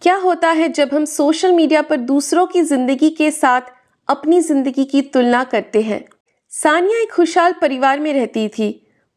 क्या होता है जब हम सोशल मीडिया पर दूसरों की जिंदगी के साथ अपनी जिंदगी की तुलना करते हैं। सानिया एक खुशहाल परिवार में रहती थी।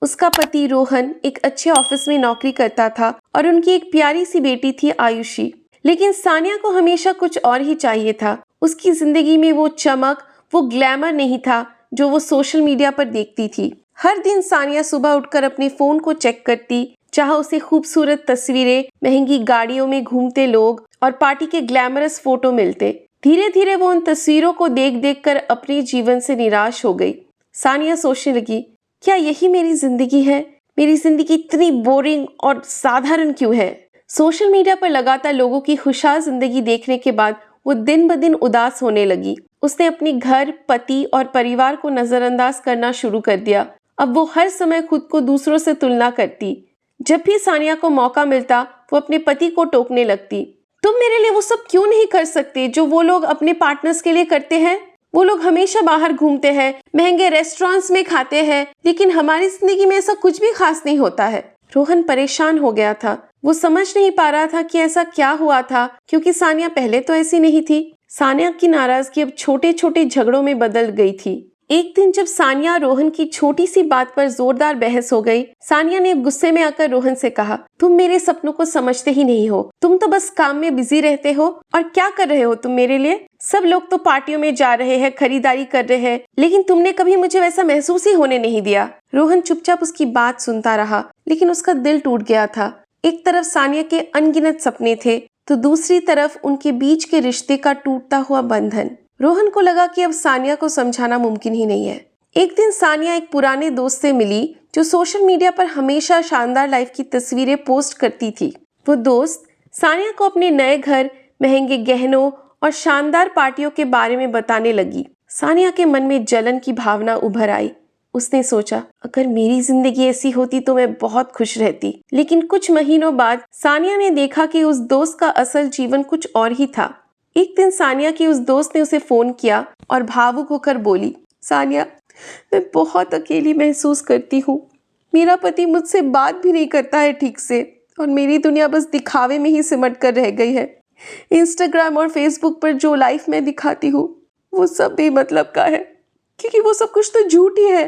उसका पति रोहन एक अच्छे ऑफिस में नौकरी करता था और उनकी एक प्यारी सी बेटी थी आयुषी। लेकिन सानिया को हमेशा कुछ और ही चाहिए था। उसकी जिंदगी में वो चमक, वो ग्लैमर नहीं था जो वो सोशल मीडिया पर देखती थी। हर दिन सानिया सुबह उठकर अपने फोन को चेक करती, जहां उसे खूबसूरत तस्वीरें, महंगी गाड़ियों में घूमते लोग और पार्टी के ग्लैमरस फोटो मिलते। धीरे धीरे वो उन तस्वीरों को देख देख कर अपने जीवन से निराश हो गई। सानिया सोचने लगी, क्या यही मेरी जिंदगी है? मेरी जिंदगी इतनी बोरिंग और साधारण क्यों है? सोशल मीडिया पर लगातार लोगों की खुशहाल जिंदगी देखने के बाद वो दिन ब दिन उदास होने लगी। उसने अपने घर, पति और परिवार को नजरअंदाज करना शुरू कर दिया। अब वो हर समय खुद को दूसरों से तुलना करती। जब भी सानिया को मौका मिलता, वो अपने पति को टोकने लगती। तुम मेरे लिए वो सब क्यों नहीं कर सकते जो वो लोग अपने पार्टनर्स के लिए करते हैं? वो लोग हमेशा बाहर घूमते हैं, महंगे रेस्टोरेंट्स में खाते हैं, लेकिन हमारी जिंदगी में ऐसा कुछ भी खास नहीं होता है। रोहन परेशान हो गया था। वो समझ नहीं पा रहा था कि ऐसा क्या हुआ था, क्योंकि सानिया पहले तो ऐसी नहीं थी। सानिया की नाराजगी अब छोटे छोटे झगड़ों में बदल गई थी। एक दिन जब सानिया और रोहन की छोटी सी बात पर जोरदार बहस हो गई, सानिया ने गुस्से में आकर रोहन से कहा, तुम मेरे सपनों को समझते ही नहीं हो। तुम तो बस काम में बिजी रहते हो। और क्या कर रहे हो तुम मेरे लिए? सब लोग तो पार्टियों में जा रहे हैं, खरीदारी कर रहे हैं, लेकिन तुमने कभी मुझे वैसा महसूस ही होने नहीं दिया। रोहन चुपचाप उसकी बात सुनता रहा, लेकिन उसका दिल टूट गया था। एक तरफ सानिया के अनगिनत सपने थे, तो दूसरी तरफ उनके बीच के रिश्ते का टूटता हुआ बंधन। रोहन को लगा कि अब सानिया को समझाना मुमकिन ही नहीं है। एक दिन सानिया एक पुराने दोस्त से मिली जो सोशल मीडिया पर हमेशा शानदार लाइफ की तस्वीरें पोस्ट करती थी। वो दोस्त सानिया को अपने नए घर, महंगे गहनों और शानदार पार्टियों के बारे में बताने लगी। सानिया के मन में जलन की भावना उभर आई। उसने सोचा, अगर मेरी जिंदगी ऐसी होती तो मैं बहुत खुश रहती। लेकिन कुछ महीनों बाद सानिया ने देखा कि उस दोस्त का असल जीवन कुछ और ही था। एक दिन सानिया की उस दोस्त ने उसे फोन किया और भावुक होकर बोली, सानिया, मैं बहुत अकेली महसूस करती हूँ। मेरा पति मुझसे बात भी नहीं करता है ठीक से, और मेरी दुनिया बस दिखावे में ही सिमट कर रह गई है। इंस्टाग्राम और फेसबुक पर जो लाइफ मैं दिखाती हूँ वो सब बेमतलब का है, क्योंकि वो सब कुछ तो झूठ ही है।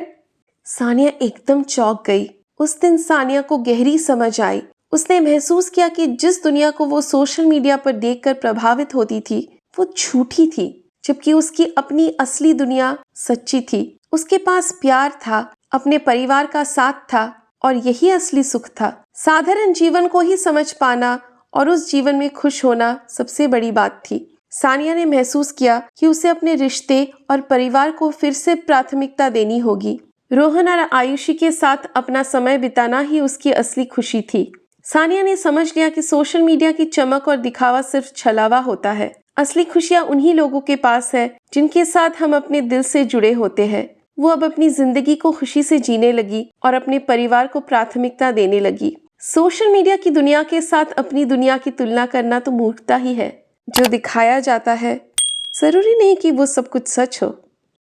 सानिया एकदम चौंक गई। उस दिन सानिया को गहरी समझ आई। उसने महसूस किया कि जिस दुनिया को वो सोशल मीडिया पर देखकर प्रभावित होती थी वो झूठी थी, जबकि उसकी अपनी असली दुनिया सच्ची थी। उसके पास प्यार था, अपने परिवार का साथ था, और यही असली सुख था। साधारण जीवन को ही समझ पाना और उस जीवन में खुश होना सबसे बड़ी बात थी। सानिया ने महसूस किया कि उसे अपने रिश्ते और परिवार को फिर से प्राथमिकता देनी होगी। रोहन और आयुषी के साथ अपना समय बिताना ही उसकी असली खुशी थी। सानिया ने समझ लिया कि सोशल मीडिया की चमक और दिखावा सिर्फ छलावा होता है। असली खुशियां उन्हीं लोगों के पास है जिनके साथ हम अपने दिल से जुड़े होते हैं। वो अब अपनी जिंदगी को खुशी से जीने लगी और अपने परिवार को प्राथमिकता देने लगी। सोशल मीडिया की दुनिया के साथ अपनी दुनिया की तुलना करना तो मूर्खता ही है। जो दिखाया जाता है जरूरी नहीं कि वो सब कुछ सच हो।